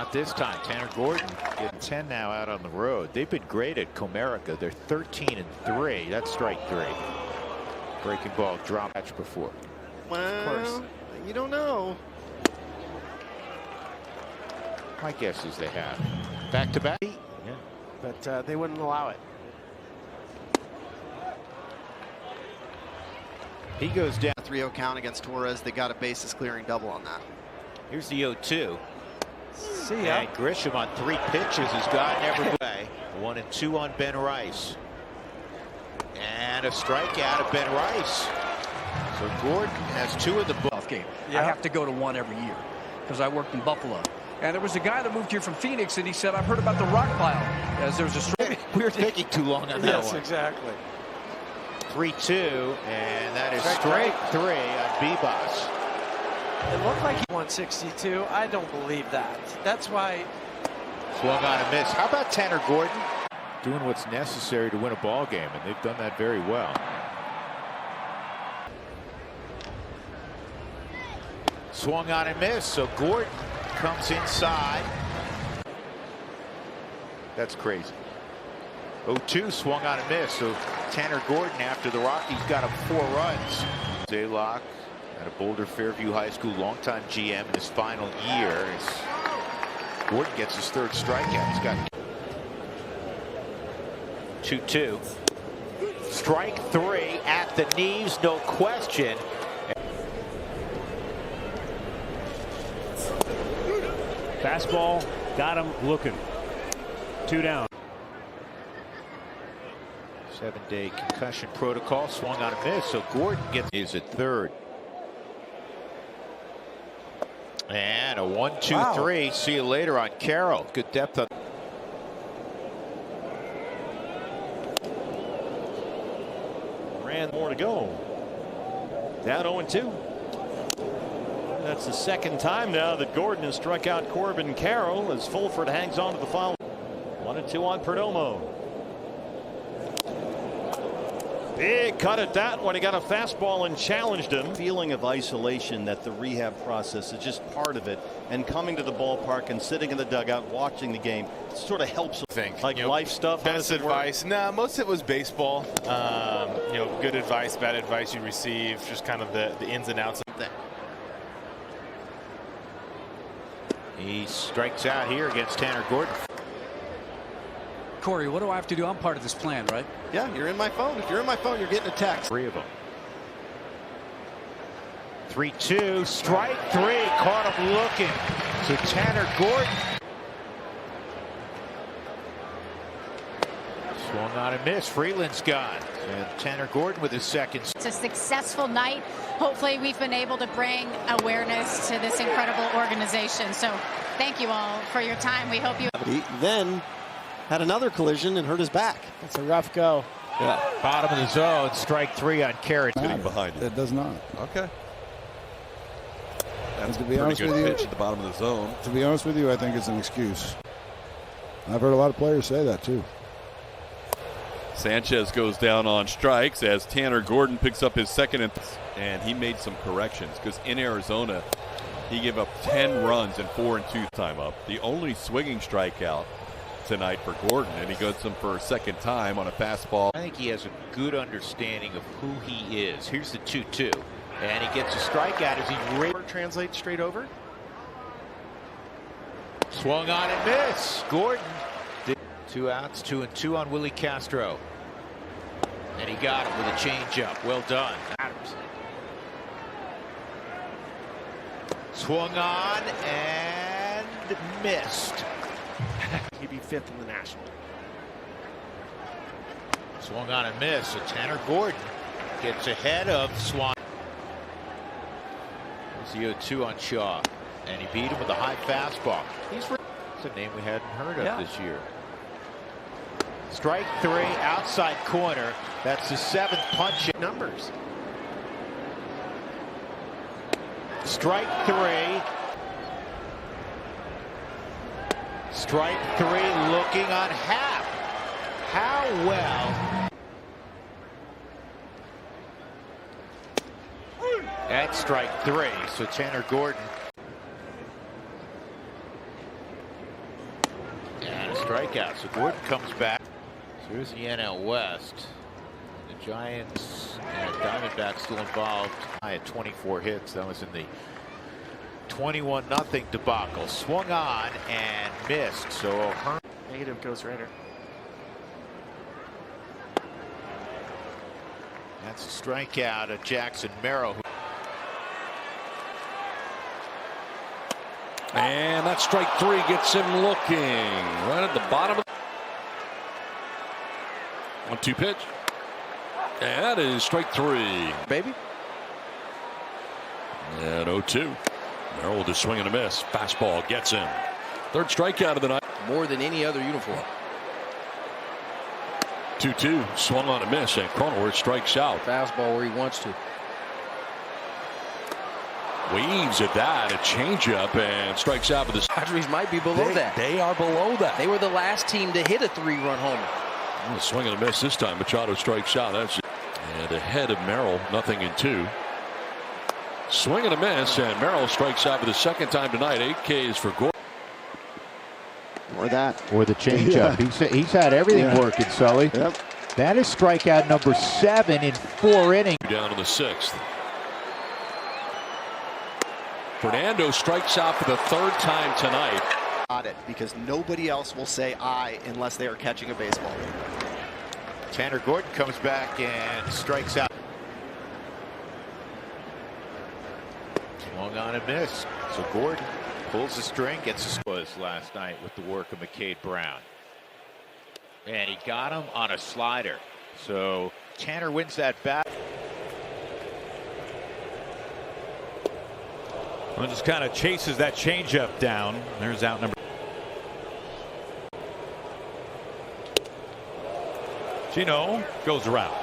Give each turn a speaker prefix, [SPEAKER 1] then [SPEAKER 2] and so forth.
[SPEAKER 1] Not this time. Tanner Gordon getting 10 now out on the road. They've been great at Comerica. They're 13-3. That's strike 3. Breaking ball drop match before.
[SPEAKER 2] Well, you don't know.
[SPEAKER 1] My guess is they have. Back to back.
[SPEAKER 2] Yeah, but they wouldn't allow it.
[SPEAKER 1] He goes down.
[SPEAKER 2] 3-0 count against Torres. They got a bases clearing double on that.
[SPEAKER 1] Here's the 0-2.
[SPEAKER 2] See ya.
[SPEAKER 1] And Grisham on 3 pitches has gotten everybody. 1 and 2 on Ben Rice. And a strikeout of Ben Rice. So Gordon has 2 of the ball
[SPEAKER 3] game. I have to go to one every year because I worked in Buffalo. And there was a guy that moved here from Phoenix, and he said, "I've heard about the rock pile." As there was a strike.
[SPEAKER 1] We're taking too long on that
[SPEAKER 2] yes,
[SPEAKER 1] one.
[SPEAKER 2] Exactly.
[SPEAKER 1] 3-2, and that is strike 3 on Bebas.
[SPEAKER 4] It looked like he 162. I don't believe that. That's why.
[SPEAKER 1] Swung on a miss. How about Tanner Gordon? Doing what's necessary to win a ball game, and they've done that very well. Swung on and missed, so Gordon comes inside. That's crazy. 0-2, swung on and missed. So Tanner Gordon, after the Rockies got him 4 runs. Zaylock at a Boulder Fairview High School, longtime GM in his final year. As Gordon gets his 3rd strikeout. He's got 2-2. Strike 3 at the knees, no question.
[SPEAKER 5] Fastball got him looking. 2 down.
[SPEAKER 1] 7-day concussion protocol. Swung on a miss, so Gordon is at 3rd. And a 1-2-3. See you later on Carroll. Good depth on.
[SPEAKER 6] Ran more to go. Down 0-2. That's the 2nd time now that Gordon has struck out Corbin Carroll as Fulford hangs on to the foul. 1-2 on Perdomo. Big cut at that when he got a fastball and challenged him. Feeling of isolation that the rehab process is just part of it, and coming to the ballpark and sitting in the dugout watching the game sort of helps. Like life stuff.
[SPEAKER 7] Best advice? No, most of it was baseball. Good advice, bad advice you receive, just kind of the ins and outs of that.
[SPEAKER 1] He strikes out here against Tanner Gordon.
[SPEAKER 3] Corey, what do I have to do? I'm part of this plan, right?
[SPEAKER 2] Yeah, you're in my phone. If you're in my phone, you're getting a text.
[SPEAKER 1] 3 of them. 3-2, strike 3, caught him looking. So Tanner Gordon. Swung on a miss. Freeland's gone. And Tanner Gordon with his 2nd.
[SPEAKER 8] It's a successful night. Hopefully we've been able to bring awareness to this incredible organization. So thank you all for your time. We hope you.
[SPEAKER 2] He then had another collision and hurt his back.
[SPEAKER 4] It's a rough go.
[SPEAKER 1] Yeah. Bottom of the zone, strike 3 on Carrot.
[SPEAKER 9] Getting behind you.
[SPEAKER 10] It does not.
[SPEAKER 9] Okay. That's
[SPEAKER 10] to
[SPEAKER 9] a
[SPEAKER 10] be
[SPEAKER 9] pretty
[SPEAKER 10] honest
[SPEAKER 9] good
[SPEAKER 10] with you,
[SPEAKER 9] pitch at the bottom of the zone.
[SPEAKER 10] To be honest with you, I think it's an excuse. I've heard a lot of players say that too.
[SPEAKER 11] Sanchez goes down on strikes as Tanner Gordon picks up his 2nd, and he made some corrections because in Arizona he gave up 10 runs in 4 and 2 time up. The only swinging strikeout tonight for Gordon, and he gets him for a 2nd time on a fastball.
[SPEAKER 1] I think he has a good understanding of who he is. Here's the 2-2, and he gets a strikeout as he
[SPEAKER 2] translates straight over.
[SPEAKER 1] Swung on and miss. Gordon. 2 outs, 2 and 2 on Willie Castro. And he got him with a changeup. Well done. Adams. Swung on and missed.
[SPEAKER 2] He'd be 5th in the National.
[SPEAKER 1] Swung on and missed. So Tanner Gordon gets ahead of Swan. There's the 0-2 on Shaw. And he beat him with a high fastball. It's a name we hadn't heard of this year. Strike 3, outside corner. That's the 7th punch.
[SPEAKER 2] Numbers.
[SPEAKER 1] Strike 3. Strike 3, looking on Happ. How well. That's strike 3. So Tanner Gordon. strikeouts. So Gordon comes back. So here's the NL West. The Giants and Diamondbacks still involved. I had 24 hits. That was in the 21-0 debacle. Swung on and missed. So O'Hearn.
[SPEAKER 4] Negative goes Raider.
[SPEAKER 1] That's a strikeout of Jackson Merrill.
[SPEAKER 9] And that strike 3 gets him looking right at the bottom. 1-2 pitch. And that is strike 3.
[SPEAKER 2] Baby.
[SPEAKER 9] And 0-2. Merrill with a swing and a miss. Fastball gets him. Third strikeout of the night.
[SPEAKER 3] More than any other uniform.
[SPEAKER 9] 2-2. Swung on a miss, and Cronenworth strikes out.
[SPEAKER 3] Fastball where he wants to.
[SPEAKER 9] Waves at that. A changeup and strikes out with the.
[SPEAKER 3] Padres might be below that.
[SPEAKER 9] They are below that.
[SPEAKER 3] They were the last team to hit a 3-run homer.
[SPEAKER 9] A swing and a miss this time. Machado strikes out. That's and ahead of Merrill. 0-2. Swing and a miss, and Merrill strikes out for the second time tonight. 8 Ks for Gordon.
[SPEAKER 2] Or that.
[SPEAKER 1] Or the changeup. He's had everything working, Sully.
[SPEAKER 2] Yep.
[SPEAKER 1] That is strikeout number 7 in 4 innings.
[SPEAKER 9] Down to the 6th. Fernando strikes out for the 3rd time tonight.
[SPEAKER 2] Because nobody else will say I unless they are catching a baseball.
[SPEAKER 1] Tanner Gordon comes back and strikes out. Swung on and missed. So Gordon pulls the string, gets a was last night with the work of McCade Brown. And he got him on a slider. So Tanner wins that bat.
[SPEAKER 6] Well, just kind of chases that changeup down. There's out number. Gino goes around.